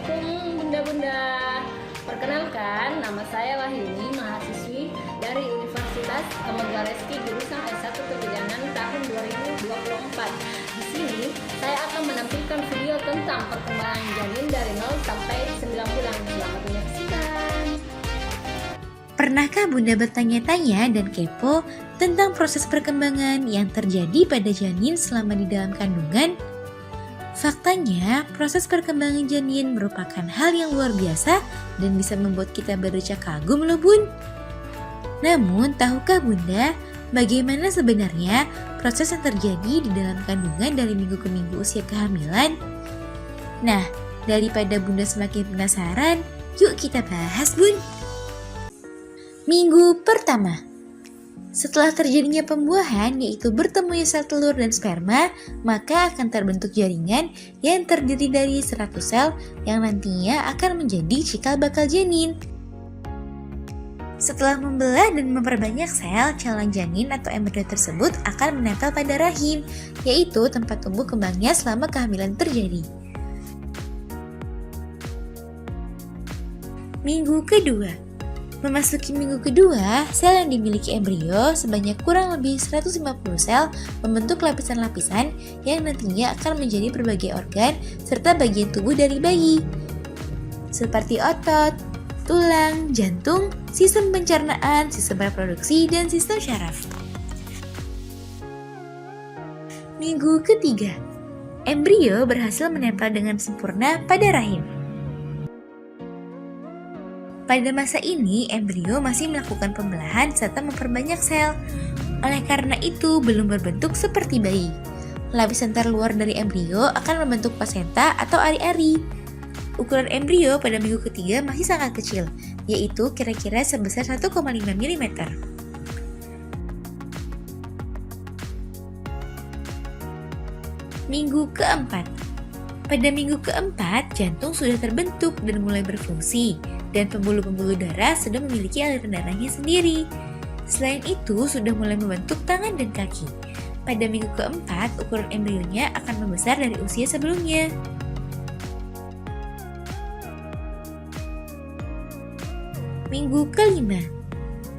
Assalamualaikum Bunda-Bunda. Perkenalkan, nama saya Wahyuni, mahasiswi dari Universitas Megareski jurusan S1 Kebidanan tahun 2024. Di sini saya akan menampilkan video tentang perkembangan janin dari 0 sampai 9 bulan. Selamat menyaksikan. Pernahkah Bunda bertanya-tanya dan kepo tentang proses perkembangan yang terjadi pada janin selama di dalam kandungan? Faktanya, proses perkembangan janin merupakan hal yang luar biasa dan bisa membuat kita berdecak kagum loh Bun. Namun, tahukah Bunda bagaimana sebenarnya proses yang terjadi di dalam kandungan dari minggu ke minggu usia kehamilan? Nah, daripada Bunda semakin penasaran, yuk kita bahas Bun. Minggu pertama. Setelah terjadinya pembuahan, yaitu bertemunya sel telur dan sperma, maka akan terbentuk jaringan yang terdiri dari 100 sel yang nantinya akan menjadi cikal bakal janin. Setelah membelah dan memperbanyak sel, calon janin atau embrio tersebut akan menempel pada rahim, yaitu tempat tumbuh kembangnya selama kehamilan terjadi. Minggu kedua. Memasuki minggu kedua, sel yang dimiliki embrio sebanyak kurang lebih 150 sel membentuk lapisan-lapisan yang nantinya akan menjadi berbagai organ serta bagian tubuh dari bayi, seperti otot, tulang, jantung, sistem pencernaan, sistem reproduksi, dan sistem syaraf. Minggu ketiga, embrio berhasil menempel dengan sempurna pada rahim. Pada masa ini, embrio masih melakukan pembelahan serta memperbanyak sel. Oleh karena itu, belum berbentuk seperti bayi. Lapisan terluar dari embrio akan membentuk plasenta atau ari-ari. Ukuran embrio pada minggu ketiga masih sangat kecil, yaitu kira-kira sebesar 1,5 mm. Minggu keempat. Pada minggu keempat, jantung sudah terbentuk dan mulai berfungsi, dan pembuluh-pembuluh darah sudah memiliki aliran darahnya sendiri. Selain itu, sudah mulai membentuk tangan dan kaki. Pada minggu keempat, ukuran embrionya akan membesar dari usia sebelumnya. Minggu kelima,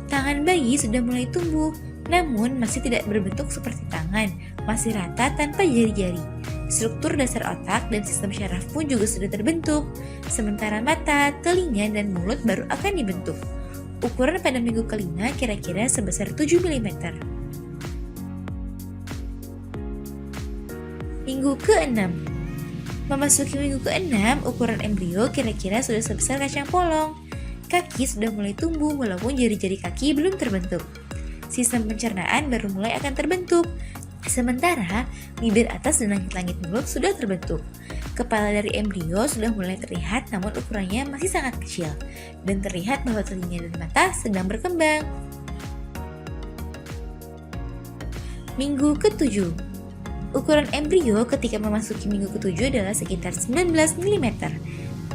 tangan bayi sudah mulai tumbuh, namun masih tidak berbentuk seperti tangan, masih rata tanpa jari-jari. Struktur dasar otak dan sistem syaraf pun juga sudah terbentuk, sementara mata, telinga, dan mulut baru akan dibentuk. Ukuran pada minggu kelima kira-kira sebesar 7 mm. Minggu keenam. Memasuki minggu keenam, ukuran embrio kira-kira sudah sebesar kacang polong. Kaki sudah mulai tumbuh walaupun jari-jari kaki belum terbentuk. Sistem pencernaan baru mulai akan terbentuk. Sementara, bibir atas dan langit-langit mulut sudah terbentuk. Kepala dari embrio sudah mulai terlihat namun ukurannya masih sangat kecil. Dan terlihat bahwa telinga dan mata sedang berkembang. Minggu ketujuh. Ukuran embrio ketika memasuki minggu ketujuh adalah sekitar 19 mm.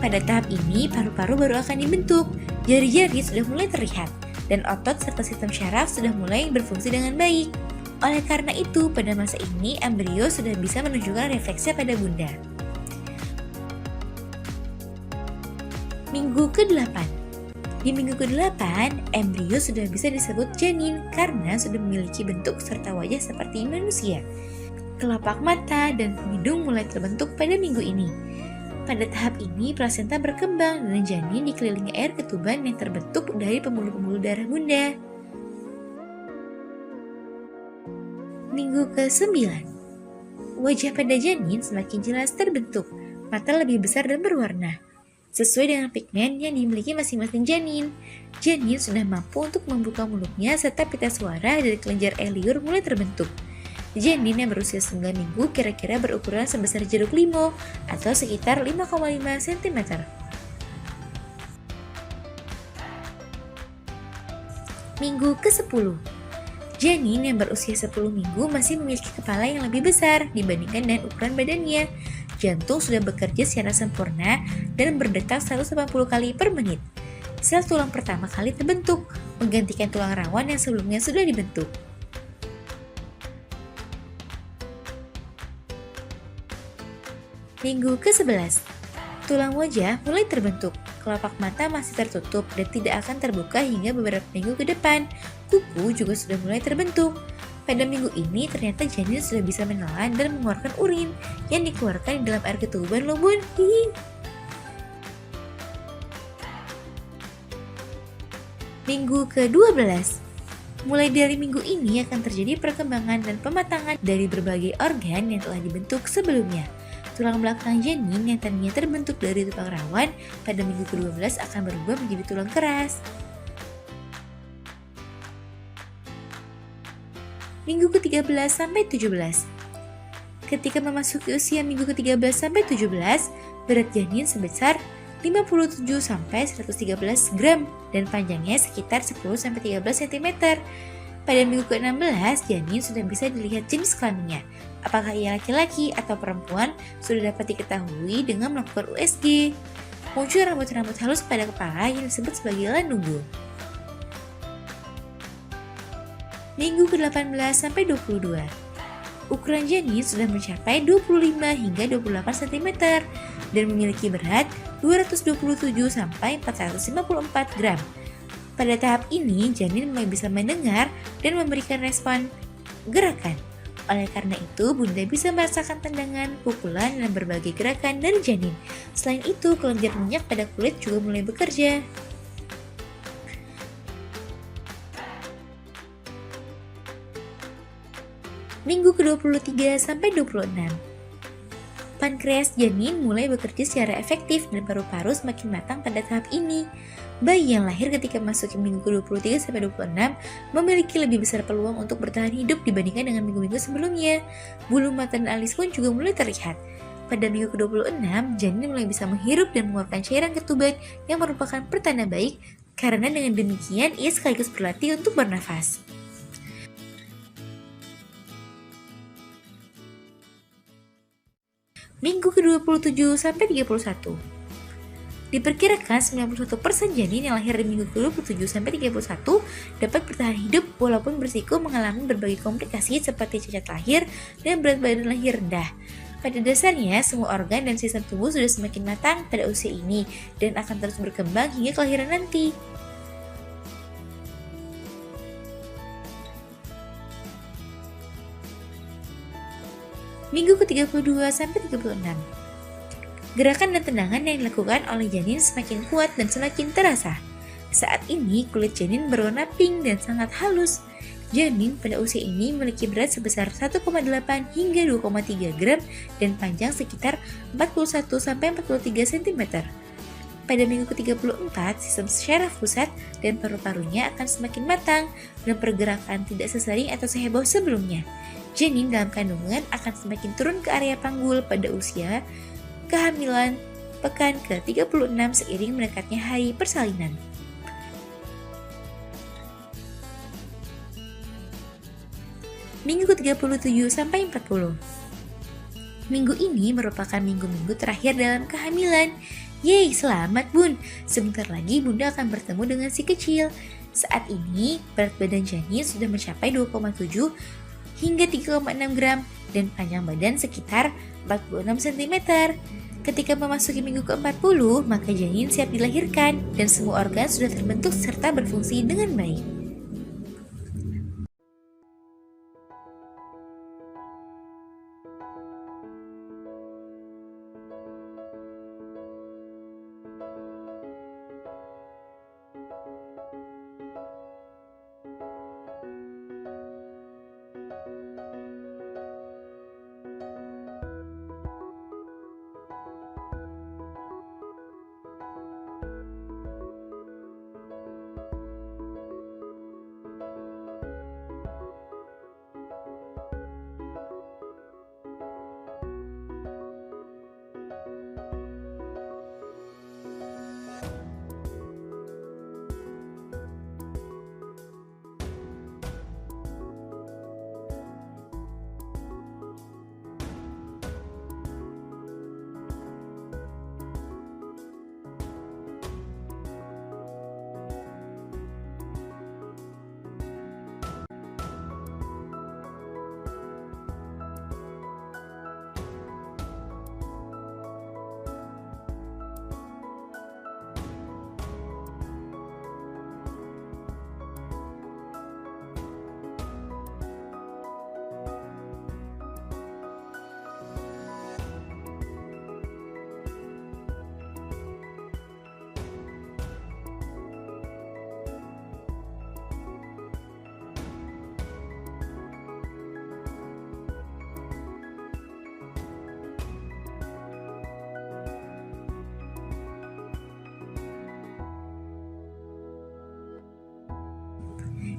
Pada tahap ini, paru-paru baru akan dibentuk, jari-jari sudah mulai terlihat, dan otot serta sistem syaraf sudah mulai berfungsi dengan baik. Oleh karena itu, pada masa ini, embrio sudah bisa menunjukkan refleksnya pada bunda. Minggu ke-8. Di minggu ke-8, embrio sudah bisa disebut janin karena sudah memiliki bentuk serta wajah seperti manusia. Kelopak mata dan hidung mulai terbentuk pada minggu ini. Pada tahap ini, plasenta berkembang dan janin dikelilingi air ketuban yang terbentuk dari pembuluh-pembuluh darah bunda. Minggu ke-9. Wajah pada janin semakin jelas terbentuk, mata lebih besar dan berwarna. Sesuai dengan pigmen yang dimiliki masing-masing janin, janin sudah mampu untuk membuka mulutnya serta pita suara dari kelenjar air liur mulai terbentuk. Janin yang berusia 9 minggu kira-kira berukuran sebesar jeruk limau atau sekitar 5,5 cm. Minggu ke-10. Janin yang berusia 10 minggu masih memiliki kepala yang lebih besar dibandingkan dengan ukuran badannya. Jantung sudah bekerja secara sempurna dan berdetak 180 kali per menit. Sel tulang pertama kali terbentuk, menggantikan tulang rawan yang sebelumnya sudah dibentuk. Minggu ke-11. Tulang wajah mulai terbentuk, kelopak mata masih tertutup dan tidak akan terbuka hingga beberapa minggu ke depan. Kuku juga sudah mulai terbentuk. Pada minggu ini ternyata janin sudah bisa menelan dan mengeluarkan urin yang dikeluarkan di dalam air ketuban loh bun. Hihi. Minggu ke-12. Mulai dari minggu ini akan terjadi perkembangan dan pematangan dari berbagai organ yang telah dibentuk sebelumnya. Tulang belakang janin yang tadinya terbentuk dari tulang rawan pada minggu ke-12 akan berubah menjadi tulang keras. Minggu ke-13 sampai 17. Ketika memasuki usia minggu ke-13 sampai 17, berat janin sebesar 57 sampai 113 gram dan panjangnya sekitar 10 sampai 13 cm. Pada minggu ke-16, janin sudah bisa dilihat jenis kelaminnya. Apakah ia laki-laki atau perempuan sudah dapat diketahui dengan melakukan USG. Muncul rambut-rambut halus pada kepala yang disebut sebagai landungu. Minggu ke-18 sampai 22. Ukuran janin sudah mencapai 25 hingga 28 cm dan memiliki berat 227 sampai 454 gram. Pada tahap ini, janin mulai bisa mendengar dan memberikan respon gerakan. Oleh karena itu, bunda bisa merasakan tendangan, pukulan, dan berbagai gerakan dari janin. Selain itu, kelenjar minyak pada kulit juga mulai bekerja. Minggu ke-23 sampai 26. Pankreas janin mulai bekerja secara efektif dan paru-paru semakin matang pada tahap ini. Bayi yang lahir ketika masuk ke minggu ke-23 sampai 26 memiliki lebih besar peluang untuk bertahan hidup dibandingkan dengan minggu-minggu sebelumnya. Bulu mata dan alis pun juga mulai terlihat. Pada minggu ke-26, janin mulai bisa menghirup dan mengeluarkan cairan ketuban yang merupakan pertanda baik karena dengan demikian ia sekaligus berlatih untuk bernafas. Minggu ke-27 sampai 31. Diperkirakan 91% janin yang lahir di minggu ke-27 sampai 31 dapat bertahan hidup walaupun berisiko mengalami berbagai komplikasi seperti cacat lahir dan berat badan lahir rendah. Pada dasarnya, semua organ dan sistem tubuh sudah semakin matang pada usia ini dan akan terus berkembang hingga kelahiran nanti. Minggu ke-32 sampai 36. Gerakan dan tendangan yang dilakukan oleh janin semakin kuat dan semakin terasa. Saat ini kulit janin berwarna pink dan sangat halus. Janin pada usia ini memiliki berat sebesar 1,8 hingga 2,3 gram dan panjang sekitar 41 sampai 43 cm. Pada minggu ke-34, sistem syaraf pusat dan paru-parunya akan semakin matang dan pergerakan tidak sesering atau seheboh sebelumnya. Janin dalam kandungan akan semakin turun ke area panggul pada usia kehamilan pekan ke-36 seiring mendekatnya hari persalinan. Minggu ke-37 sampai 40. Minggu ini merupakan minggu-minggu terakhir dalam kehamilan. Yeay, selamat bun! Sebentar lagi bunda akan bertemu dengan si kecil. Saat ini berat badan janin sudah mencapai 2,7 hingga 3,6 gram dan panjang badan sekitar 46 cm. Ketika memasuki minggu ke-40, maka janin siap dilahirkan dan semua organ sudah terbentuk serta berfungsi dengan baik.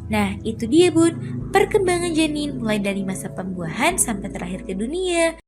Nah, itu dia Bun, perkembangan janin mulai dari masa pembuahan sampai terakhir ke dunia.